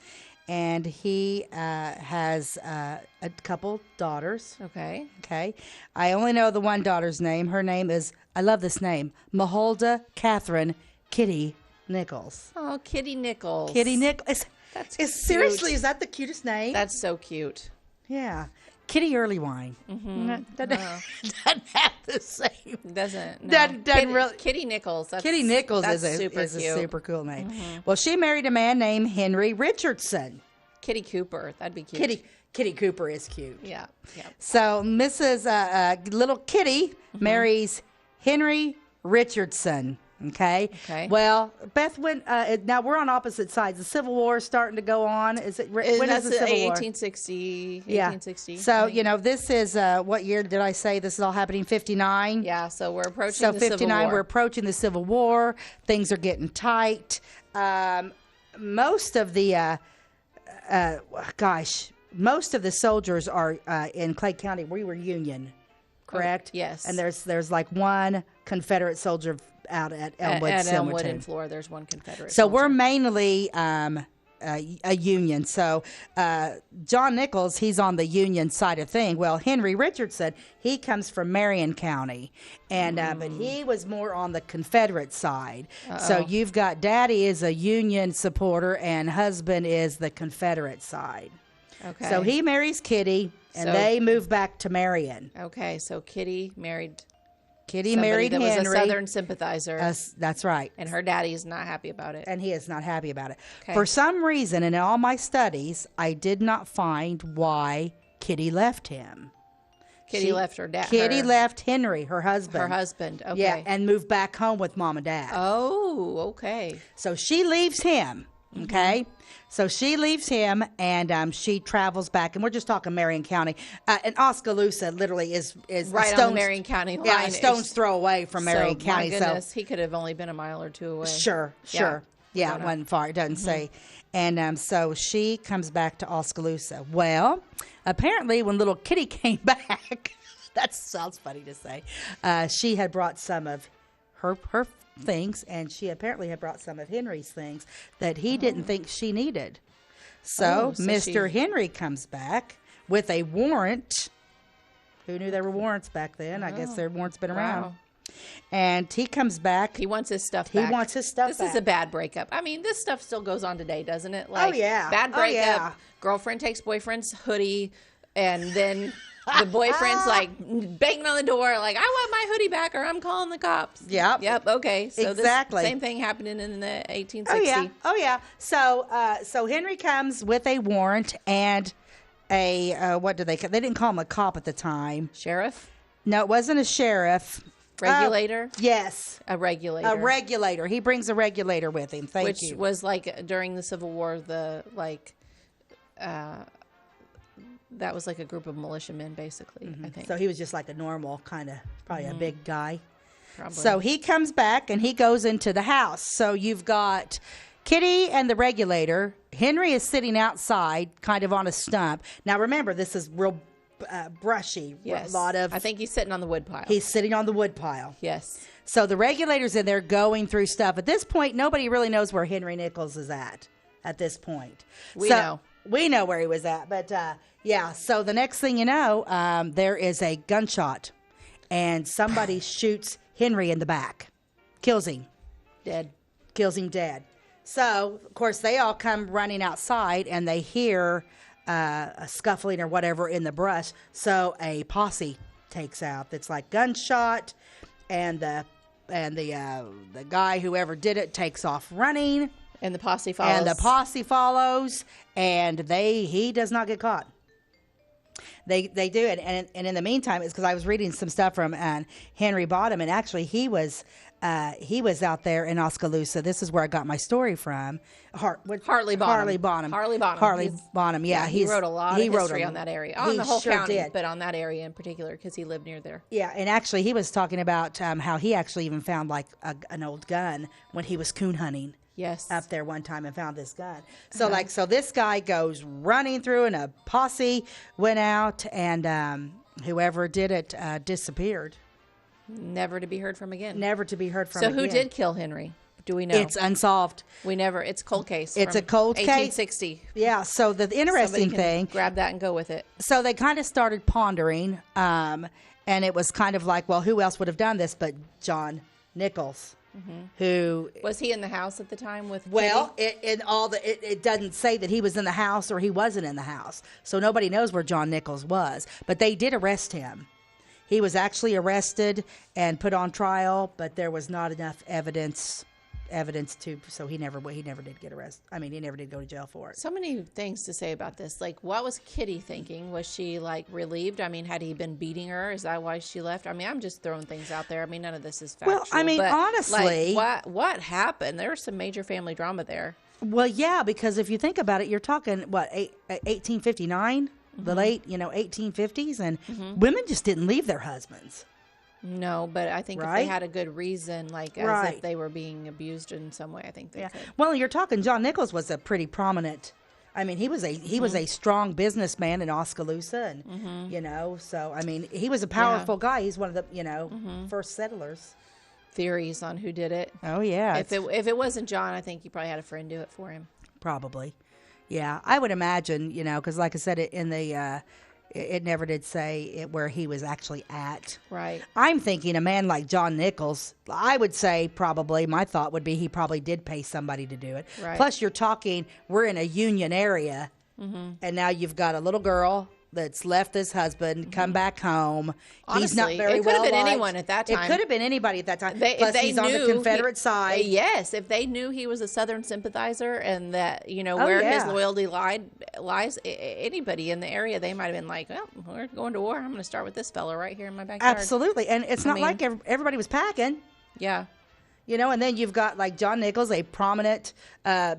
and he has a couple daughters. Okay. I only know the one daughter's name. Her name is, I love this name, Maholda Catherine Kitty Nichols. Oh, Kitty Nichols. Kitty Nichols. Seriously, is that the cutest name? That's so cute. Yeah. Kitty Earlywine. Doesn't have the same. Doesn't. No. Doesn't really. Kitty Nichols. Kitty Nichols is a super cool name. Well, she married a man named Henry Richardson. Kitty Cooper. That'd be cute. Kitty Cooper is cute. Yeah. So Mrs. Little Kitty marries Henry Richardson. Okay. Well, Beth went. Now we're on opposite sides. The Civil War is starting to go on. Is it? When is the Civil War? 1860. Yeah. 1860. So this is what year did I say this is all happening? 59. Yeah. So we're approaching. So the 59. Civil War. We're approaching the Civil War. Things are getting tight. Most of the most of the soldiers are in Clay County. We were Union, correct? Yes. And there's like one Confederate soldier out at Elmwood at Cemetery. Elmwood and Flora, there's one Confederate. So soldier. we're mainly a Union. So John Nichols, he's on the Union side of thing. Well, Henry Richardson, he comes from Marion County, and but he was more on the Confederate side. So you've got Daddy is a Union supporter, and husband is the Confederate side. Okay. So he marries Kitty, and they move back to Marion. Okay, so Kitty married Kitty married that Henry. was a Southern sympathizer. That's right. And her daddy is not happy about it. And he is not happy about it. Okay. For some reason, in all my studies, I did not find why Kitty left him. Kitty left her dad. Kitty left Henry, her husband. Her husband, okay. Yeah, and moved back home with Mom and Dad. Oh, okay. So she leaves him, okay? So she leaves him, and she travels back, and we're just talking Marion County. And Oskaloosa literally is right on the Marion County line. Yeah, a stone's throw away from Marion so, County. My goodness, he could have only been a mile or two away. Sure. Yeah, it wasn't far. It doesn't say. And so she comes back to Oskaloosa. Well, apparently when little Kitty came back, that sounds funny to say, she had brought some of her things, and she apparently had brought some of Henry's things that he didn't think she needed. So Mr. Henry comes back with a warrant. Who knew there were warrants back then? I guess their warrants been around. And he comes back. He wants his stuff back. This back. is a bad breakup. I mean, this stuff still goes on today, doesn't it? Like, bad breakup. Yeah. Girlfriend takes boyfriend's hoodie, and then the boyfriend's like banging on the door, like, I want my hoodie back, or I'm calling the cops. Yep. Okay. So exactly. This same thing happening in the 1860s. Oh yeah. So Henry comes with a warrant and a what do they call? They didn't call him a cop at the time. Sheriff? No, it wasn't a sheriff. Regulator? Yes. A regulator. A regulator. He brings a regulator with him. Thank you. Which was like during the Civil War, that was like a group of militiamen, basically, I think. So he was just like a normal kind of, probably a big guy. Probably. So he comes back and he goes into the house. So you've got Kitty and the regulator. Henry is sitting outside, kind of on a stump. Now remember, this is real brushy. Yes. A lot of. I think he's sitting on the wood pile. He's sitting on the wood pile. Yes. So the regulator's in there going through stuff. At this point, nobody really knows where Henry Nichols is at this point. We know. We know where he was at. But, yeah, so the next thing you know, there is a gunshot, and somebody shoots Henry in the back. Kills him. Dead. Kills him dead. So, of course, they all come running outside, and they hear a scuffling or whatever in the brush. So a posse takes out. That's like gunshot, and the guy, whoever did it, takes off running. And the posse follows. And he does not get caught. They do it, and in the meantime, it's because I was reading some stuff from Henry Bottom, and actually he was out there in Oskaloosa. This is where I got my story from. Harley Bonham. Yeah, he wrote a lot of history on that area, on the whole county, did. but on that area in particular because he lived near there. Yeah, and actually he was talking about how he actually even found like an old gun when he was coon hunting. Yes. Up there one time and found this gun. So so this guy goes running through, and a posse went out, and whoever did it disappeared. Never to be heard from again. So who did kill Henry? Do we know? It's unsolved. It's a cold case. It's a cold case. 1860. Yeah. So the interesting thing. Grab that and go with it. So they kind of started pondering, and it was kind of like, well, who else would have done this but John Nichols? Who was he in the house at the time with? Well, it doesn't say that he was in the house or he wasn't in the house, so nobody knows where John Nichols was. But they did arrest him. He was actually arrested and put on trial, but there was not enough evidence evidence too. So he never did get arrested. I mean, he never did go to jail for it. So many things to say about this. Like, what was Kitty thinking? Was she like relieved? I mean, had he been beating her? Is that why she left? I mean, I'm just throwing things out there. I mean, none of this is factual. Well, I mean, but, honestly, like, what happened? There was some major family drama there. Well, yeah, because if you think about it, you're talking 1859, the late 1850s, and women just didn't leave their husbands. No, but I think if they had a good reason, like as if they were being abused in some way, I think they could. Well, you're talking John Nichols was a pretty prominent. I mean, he was a strong businessman in Oskaloosa, and so I mean, he was a powerful guy. He's one of the first settlers. Theories on who did it. Oh yeah. If it wasn't John, I think he probably had a friend do it for him. Probably. Yeah, I would imagine. Because like I said, it never did say where he was actually at. Right. I'm thinking a man like John Nichols, I would say probably, my thought would be he probably did pay somebody to do it. Right. Plus you're talking, we're in a union area, and now you've got a little girl that's left his husband, come back home. Honestly, he's not very well it could have been liked. anyone at that time. It could have been anybody at that time. Plus, if they he's on the Confederate side. Yes, if they knew he was a Southern sympathizer and that, where his loyalty lies, anybody in the area, they might have been like, well, we're going to war. I'm going to start with this fella right here in my backyard. Absolutely. And it's not like everybody was packing. Yeah. And then you've got like John Nichols, a prominent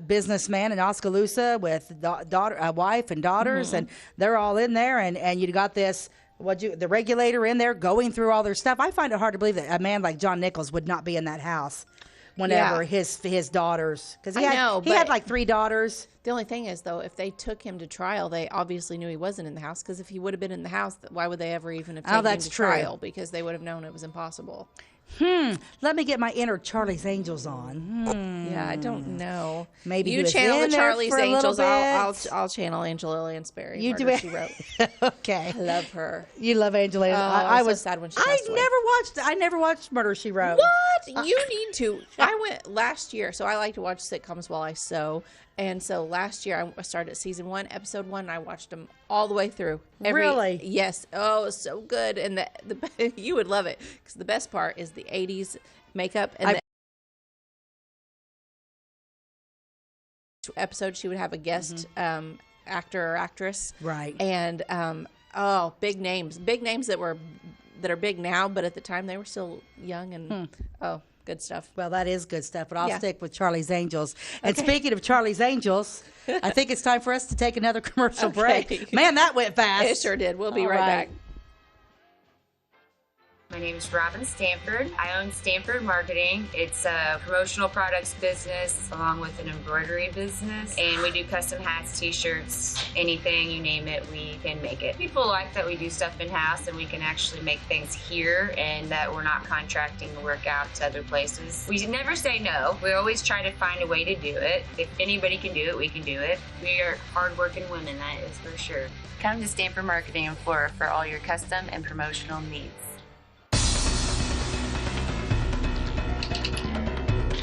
businessman in Oskaloosa with a wife and daughters, and they're all in there. And you got this, the regulator in there going through all their stuff. I find it hard to believe that a man like John Nichols would not be in that house whenever his daughters, because he had like 3 daughters. The only thing is, though, if they took him to trial, they obviously knew he wasn't in the house, because if he would have been in the house, why would they ever even have taken him to trial? Because they would have known it was impossible. Let me get my inner Charlie's Angels on. Yeah, I don't know. Maybe you channel the Charlie's Angels. I'll channel Angela Lansbury. You do it. She wrote. Okay. I love her. You love Angela. I was so sad when she passed away. I never watched Murder, She Wrote. What? You need to. I went last year, so I like to watch sitcoms while I sew. And so last year I started season 1, episode 1, and I watched them all the way through. Really? Yes. Oh, it was so good. And the you would love it, because the best part is the 80s makeup. And the episode, she would have a guest actor or actress. Right. And big names that are big now, but at the time they were still young and good stuff. Well, that is good stuff, but I'll stick with Charlie's Angels. And speaking of Charlie's Angels, I think it's time for us to take another commercial break. Man, that went fast. It sure did. We'll be right back. My name is Robin Stanford. I own Stanford Marketing. It's a promotional products business along with an embroidery business. And we do custom hats, t-shirts, anything, you name it, we can make it. People like that we do stuff in-house and we can actually make things here and that we're not contracting the work out to other places. We never say no. We always try to find a way to do it. If anybody can do it, we can do it. We are hardworking women, that is for sure. Come to Stanford Marketing in Flora for all your custom and promotional needs.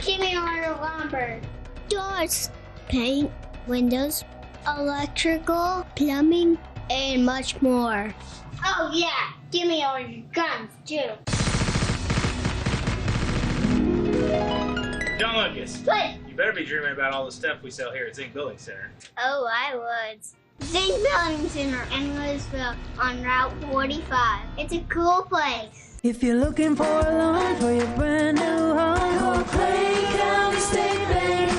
Give me all your lumber. Doors, paint, windows, electrical, plumbing, and much more. Oh yeah, give me all your guns too. John Lucas. What? You better be dreaming about all the stuff we sell here at Zink Building Center. Oh, I would. Zink Building Center in Louisville on Route 45. It's a cool place. If you're looking for a loan for your brand new home, call Clay County State Bank.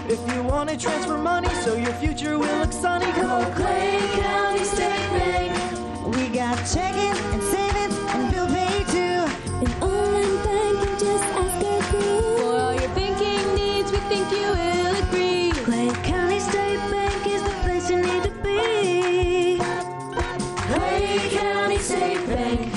If you want to transfer money so your future will look sunny, call Clay County State Bank. We got checking and savings and bill pay too. An online bank, just ask our crew. For all your banking needs, we think you will agree. Clay County State Bank is the place you need to be. Clay County State Bank.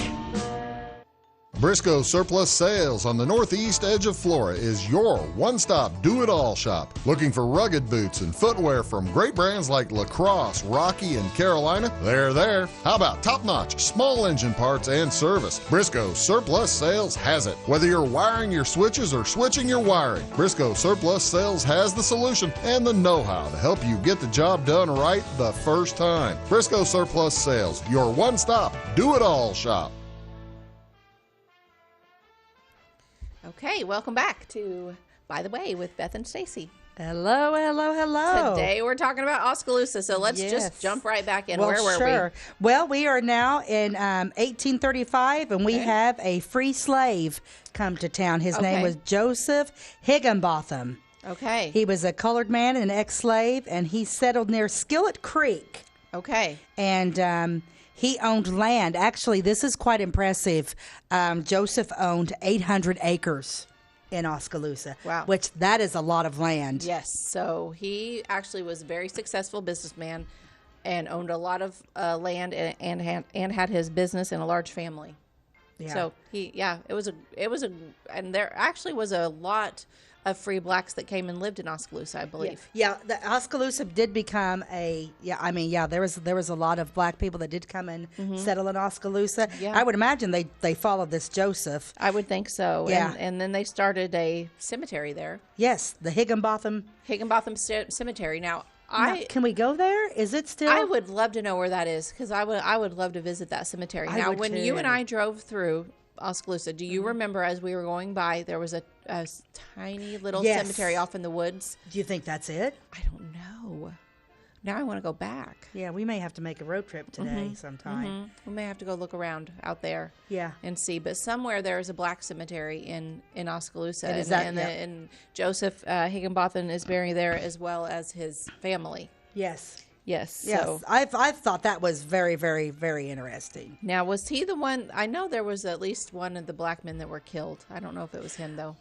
Briscoe Surplus Sales on the northeast edge of Flora is your one-stop do-it-all shop. Looking for rugged boots and footwear from great brands like Lacrosse, Rocky, and Carolina? They're there. How about top-notch small engine parts and service? Briscoe Surplus Sales has it. Whether you're wiring your switches or switching your wiring, Briscoe Surplus Sales has the solution and the know-how to help you get the job done right the first time. Briscoe Surplus Sales, your one-stop do-it-all shop. Okay, welcome back to by the way, with Beth and Stacey. Hello, hello, hello. Today we're talking about Oskaloosa, so let's just jump right back in. Well, Where were we? Well, we are now in 1835, and we have a free slave come to town. His name was Joseph Higginbotham. Okay. He was a colored man and an ex-slave, and he settled near Skillet Creek. Okay. And he owned land. Actually, this is quite impressive. Joseph owned 800 acres in Oskaloosa. Wow. Which that is a lot of land. Yes. So he actually was a very successful businessman and owned a lot of land and had his business and a large family. Yeah. So it was a, and there actually was a lot of free blacks that came and lived in Oskaloosa, I believe. Yeah, the Oskaloosa did become there was a lot of black people that did come and settle in Oskaloosa. Yeah. I would imagine they followed this Joseph. I would think so. Yeah. And then they started a cemetery there. Yes, the Higginbotham Cemetery. Now, can we go there? Is it still? I would love to know where that is, because I would love to visit that cemetery. Now, when you and I drove through Oskaloosa, do you remember as we were going by, there was a tiny little cemetery off in the woods? Do you think that's it? I don't know. Now I want to go back. Yeah, we may have to make a road trip today sometime. We may have to go look around out there. Yeah. And see. But somewhere there is a black cemetery in Oskaloosa. And Joseph Higginbotham is buried there, as well as his family. Yes. Yes. So I thought that was very, very, very interesting. Now, was he the one? I know there was at least one of the black men that were killed. I don't know if it was him though.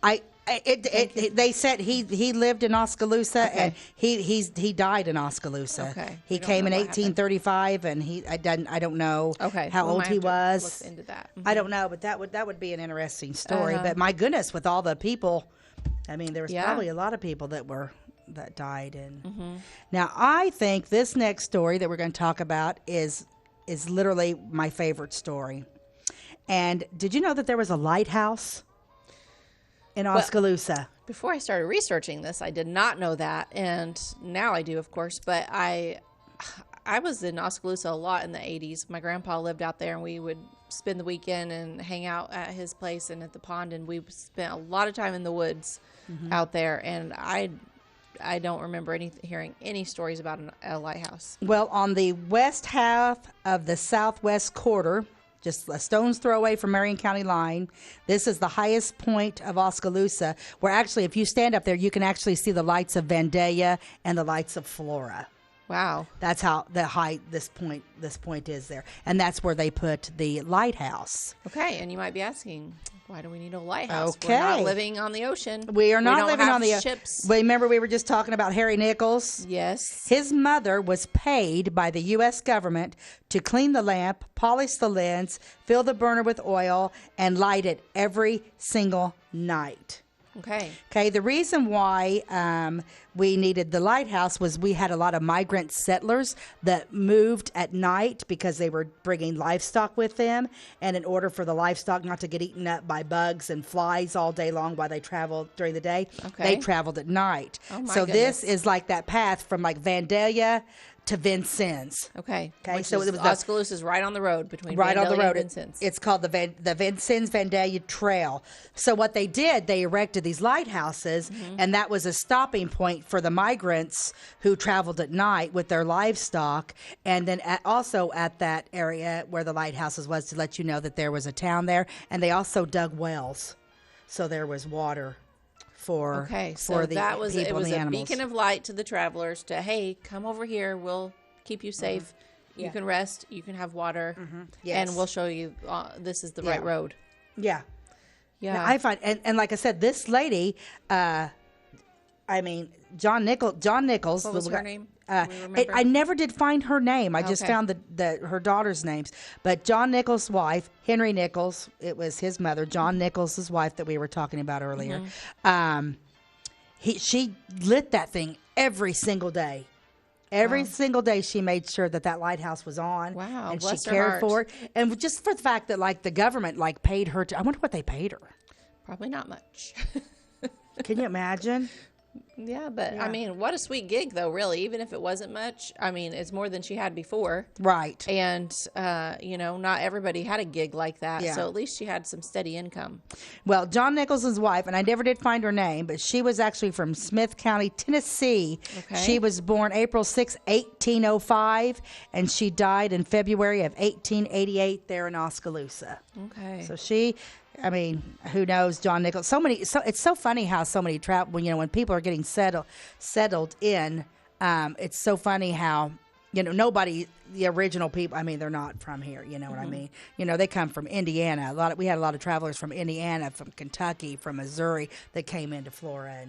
They said he lived in Oskaloosa and he died in Oskaloosa. Okay. He came in 1835 and I don't know how old he was. Look into that. I don't know, but that would be an interesting story. But my goodness, with all the people, I mean, there was probably a lot of people that died. And now I think this next story that we're going to talk about is literally my favorite story. And did you know that there was a lighthouse in Oskaloosa? Before I started researching this, I did not know that, and now I do, of course. But I was in Oskaloosa a lot in the 80s. My grandpa lived out there, and we would spend the weekend and hang out at his place and at the pond, and we spent a lot of time in the woods out there. And I don't remember hearing any stories about a lighthouse. Well, on the west half of the southwest quarter, just a stone's throw away from Marion County line, this is the highest point of Oskaloosa, where actually, if you stand up there, you can actually see the lights of Vandalia and the lights of Flora. Wow. That's how the height this point is there. And that's where they put the lighthouse. Okay, and you might be asking, why do we need a lighthouse? Okay. We're not living on the ocean. We are not living on the ships. Remember we were just talking about Harry Nichols? Yes. His mother was paid by the U.S. government to clean the lamp, polish the lens, fill the burner with oil, and light it every single night. Okay. The reason why we needed the lighthouse was we had a lot of migrant settlers that moved at night because they were bringing livestock with them. And in order for the livestock not to get eaten up by bugs and flies all day long while they traveled during the day, they traveled at night. Oh my so goodness. this is like that path from like Vandalia to Vincennes. Okay. So it was Oskaloosa is right on the road between right Vandalia on the road. and Vincennes. It's called the Vincennes Vandalia Trail. So what they did, they erected these lighthouses, and that was a stopping point for the migrants who traveled at night with their livestock. And then also at that area where the lighthouses was, to let you know that there was a town there. And they also dug wells, so there was water for the that was people it was and the a animals. beacon of light to the travelers to, hey, come over here, we'll keep you safe. You can rest, you can have water, and we'll show you this is the right road. Yeah. Now, I find and like I said, this lady, I mean John Nichols. What was her name? I never did find her name. I just found her daughter's names. But John Nichols' wife, Henry Nichols, it was his mother, John Nichols' wife that we were talking about earlier. She lit that thing every single day. Every single day she made sure that lighthouse was on. Wow, and bless she her cared heart. for it. And just for the fact that like the government like paid her I wonder what they paid her. Probably not much. Can you imagine? Yeah, but I mean, what a sweet gig, though, really. Even if it wasn't much, I mean, it's more than she had before. Right. And, not everybody had a gig like that. Yeah. So at least she had some steady income. Well, John Nicholson's wife, and I never did find her name, but she was actually from Smith County, Tennessee. Okay. She was born April 6, 1805, and she died in February of 1888 there in Oskaloosa. Okay. So who knows John Nichols? It's so funny how so many travel. When people are getting settled in, it's so funny how nobody, the original people. I mean, they're not from here. You know what I mean? They come from Indiana. We had a lot of travelers from Indiana, from Kentucky, from Missouri that came into Flora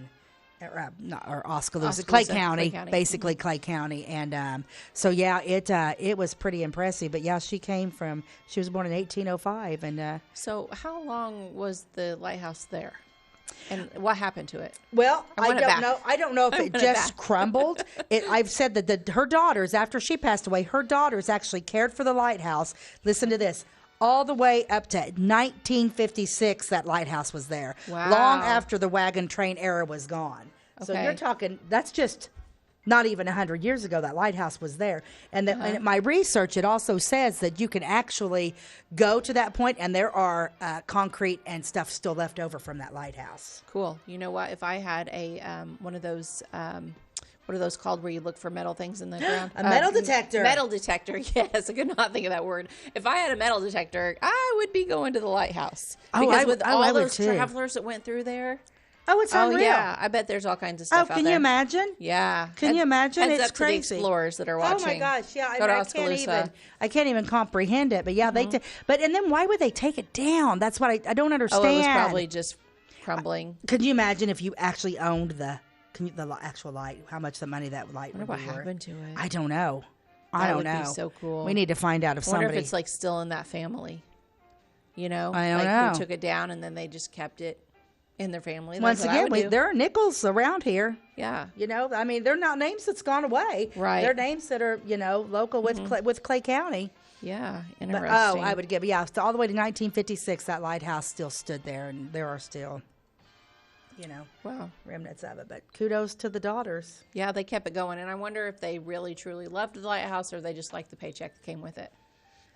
or Oskaloosa, Clay County, basically Clay County, and it was pretty impressive. But yeah, she was born in 1805, and so how long was the lighthouse there, and what happened to it? Well, I don't know. I don't know if it just crumbled. I've said that her daughters, after she passed away, her daughters actually cared for the lighthouse. Listen to this. All the way up to 1956, that lighthouse was there. Wow. Long after the wagon train era was gone. So you're talking, that's just not even 100 years ago that lighthouse was there. And, and in my research, it also says that you can actually go to that point and there are concrete and stuff still left over from that lighthouse. Cool. You know what? If I had a one of those... what are those called where you look for metal things in the ground? A metal detector. Metal detector, yes. I could not think of that word. If I had a metal detector, I would be going to the lighthouse. Because with all those travelers that went through there. Oh, it's unreal. Yeah. I bet there's all kinds of stuff out there. Can you imagine? Yeah. Can you imagine? Heads It's up crazy. To the explorers that are watching. Oh, my gosh. Yeah. I can't even comprehend it. But, yeah, and then why would they take it down? That's what I don't understand. Oh, it was probably just crumbling. Could you imagine if you actually owned the actual light, how much the money that light would be worth? What happened to it? I don't know. I don't know. That would be so cool. We need to find out if somebody... I wonder if it's like still in that family. I don't know. Who took it down and then they just kept it in their family. Once again, there are Nichols around here. Yeah. They're not names that's gone away. Right. They're names that are, local with Clay County. Yeah. Interesting. But, I would give, so all the way to 1956, that lighthouse still stood there, and there are still... wow, remnants of it. But kudos to the daughters. Yeah, they kept it going. And I wonder if they really, truly loved the lighthouse or they just liked the paycheck that came with it.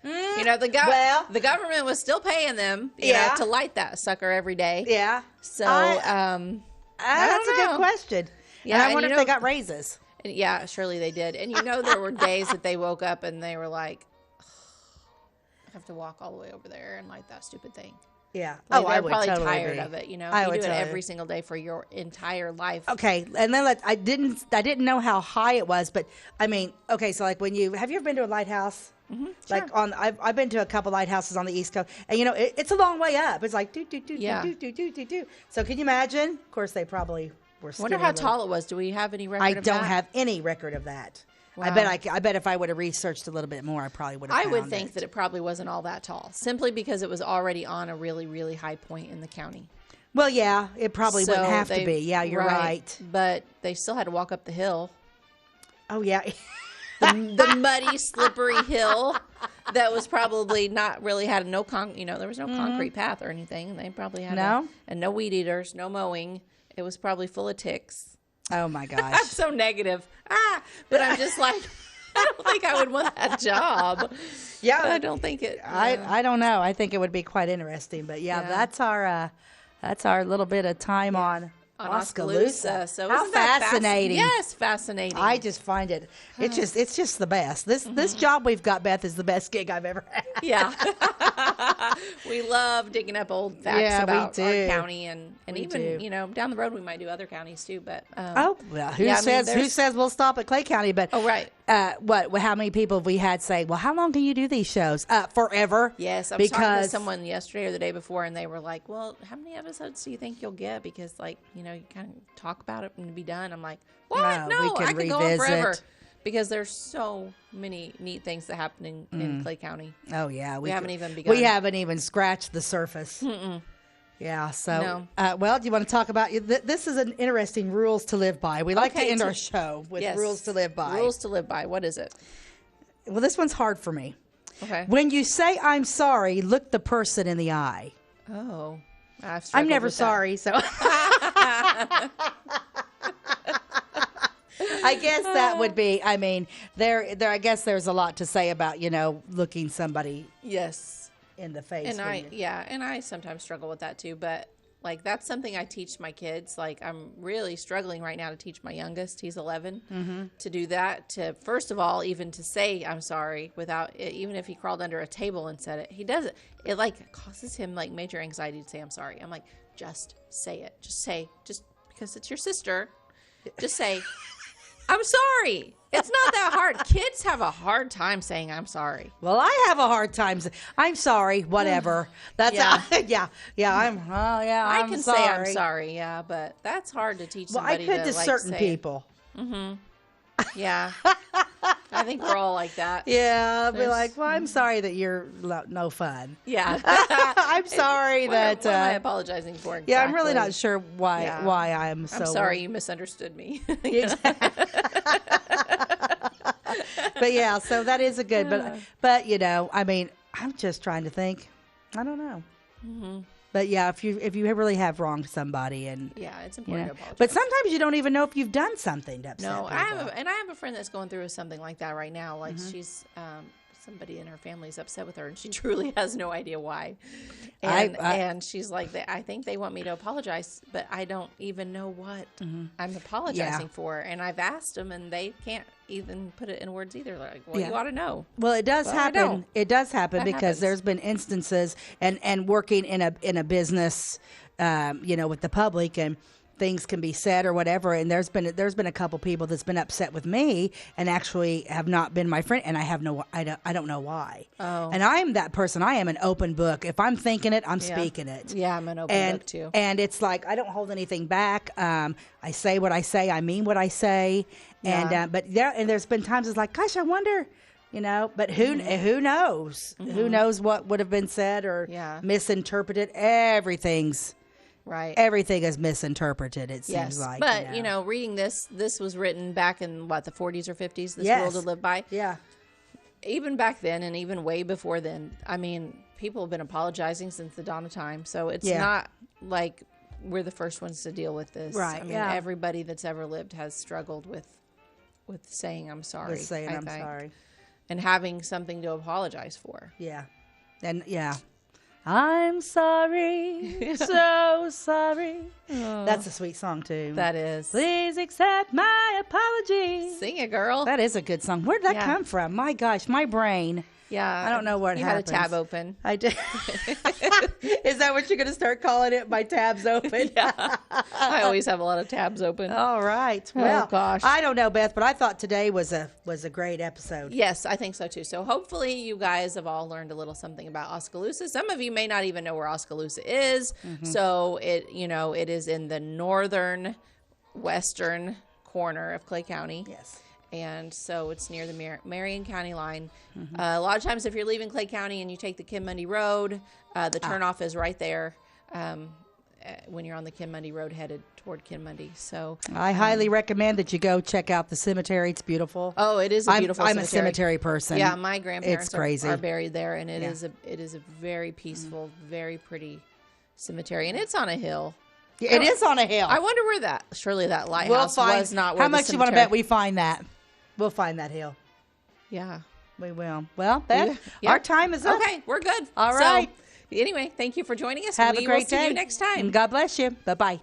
The government was still paying them to light that sucker every day. Yeah. So, that's a good question. Yeah, and I wonder if they got raises. Yeah, surely they did. And there were days that they woke up and they were like, I have to walk all the way over there and light that stupid thing. Yeah. They're I would probably totally tired be. of it. You would do it every single day for your entire life. Okay, and then I didn't know how high it was, but I mean, okay, so like have you ever been to a lighthouse? Mm-hmm, like I've been to a couple lighthouses on the East Coast, and it's a long way up. It's like do. So can you imagine? Of course, they probably were. I wonder how tall it was. Do we have any record? I of that? don't have any record of that. Wow. I bet if I would have researched a little bit more, I probably would have. I would think that it probably wasn't all that tall, simply because it was already on a really, really high point in the county. Well, yeah, it probably wouldn't have to be. Yeah, you're right. But they still had to walk up the hill. Oh yeah, the muddy, slippery hill that was probably not really had there was no concrete path or anything. They probably had and no weed eaters, no mowing. It was probably full of ticks. Oh my gosh. That's so negative. But I'm just like, I don't think I would want that job. Yeah. I don't think it. I don't know. I think it would be quite interesting. But that's our little bit of time on Oskaloosa. So how fascinating. Yes, fascinating. I just find it. It's just the best. This job we've got, Beth, is the best gig I've ever had. Yeah. We love digging up old facts about our county and even down the road we might do other counties too. But who says we'll stop at Clay County? But right. How many people have we had say, well, how long can you do these shows? Forever. Yes, I was talking to someone yesterday or the day before, and they were like, well, how many episodes do you think you'll get? Because you kind of talk about it and be done. I'm like, what? No, I can go on forever. Because there's so many neat things that happen in Clay County. Oh, yeah. We haven't even begun. We haven't even scratched the surface. Mm-mm. Yeah, so, do you want to talk about, this is an interesting rules to live by. We like to end our show with rules to live by. Rules to live by. What is it? Well, this one's hard for me. Okay. When you say, I'm sorry, look the person in the eye. Oh. I'm never sorry, so. I guess that would be. I mean, there. I guess there's a lot to say about looking somebody Yes. in the face. And I sometimes struggle with that too, but like that's something I teach my kids. Like I'm really struggling right now to teach my youngest, he's 11, to do that, to first of all even to say I'm sorry without even if he crawled under a table and said it. He does it. It like causes him like major anxiety to say I'm sorry. I'm like, just say it. Just because it's your sister. Just say I'm sorry. It's not that hard. Kids have a hard time saying I'm sorry. Well, I have a hard time. I'm sorry. Whatever. That's Yeah. I can say I'm sorry. Yeah, but that's hard to teach somebody. Well, I could to like, certain say people. Yeah. I think we're all like that. Yeah, I'll be like, well, I'm sorry that you're no fun. Yeah. I'm sorry that. What am I apologizing for? Exactly? Yeah, I'm really not sure why I'm so. I'm sorry you misunderstood me. But yeah, so that is a good. But I mean, I'm just trying to think. I don't know. But yeah, if you really have wronged somebody, and yeah, it's important to apologize. But sometimes you don't even know if you've done something to upset people. I have a friend that's going through something like that right now. Like she's somebody in her family is upset with her, and she truly has no idea why. And she's like, I think they want me to apologize, but I don't even know what I'm apologizing for. And I've asked them, and they can't even put it in words either. They're like, well, you ought to know. Well, it does happen. It does happen That because happens. there's been instances, and working in a business, with the public, and things can be said or whatever, and there's been a couple people that's been upset with me and actually have not been my friend, and I don't know why. Oh. And I'm that person. I am an open book. If I'm thinking it, I'm speaking it. Yeah, I'm an open book too. And it's like I don't hold anything back. I say what I say. I mean what I say. Yeah. And there's been times it's like, gosh, I wonder. But who knows? Who knows what would have been said or misinterpreted? Everything is misinterpreted, it seems like. But, reading this was written back in, the 40s or 50s, this rule to live by? Yeah. Even back then and even way before then, I mean, people have been apologizing since the dawn of time. So it's not like we're the first ones to deal with this. Right, I mean, everybody that's ever lived has struggled with saying I'm sorry. With saying I'm sorry. And having something to apologize for. Yeah. And, yeah. I'm sorry, so sorry. Oh. That's a sweet song, too. That is. Please accept my apologies. Sing it, girl. That is a good song. Where did that come from? My gosh, my brain. Yeah. I don't know what happens. You had a tab open. I did. Is that what you're going to start calling it? My tabs open? Yeah. I always have a lot of tabs open. All right. Well, gosh. I don't know, Beth, but I thought today was a great episode. Yes, I think so too. So hopefully you guys have all learned a little something about Oskaloosa. Some of you may not even know where Oskaloosa is. So it is in the northern western corner of Clay County. Yes. And so it's near the Marion County line. A lot of times if you're leaving Clay County and you take the Kim Mundy Road, the turnoff is right there when you're on the Kim Mundy Road headed toward Kim Mundy. So I highly recommend that you go check out the cemetery. It's beautiful. Oh, it is a beautiful cemetery. I'm a cemetery person. Yeah, my grandparents crazy. are buried there, and it is a very peaceful, very pretty cemetery. And it's on a hill. It is on a hill. I wonder where surely that lighthouse was not where how the much cemetery. you want to bet we find that? We'll find that hill. Yeah. We will. Well, Beth, our time is up. Okay, we're good. All right. So, anyway, thank you for joining us. Have a great day. We will see you next time. God bless you. Bye-bye.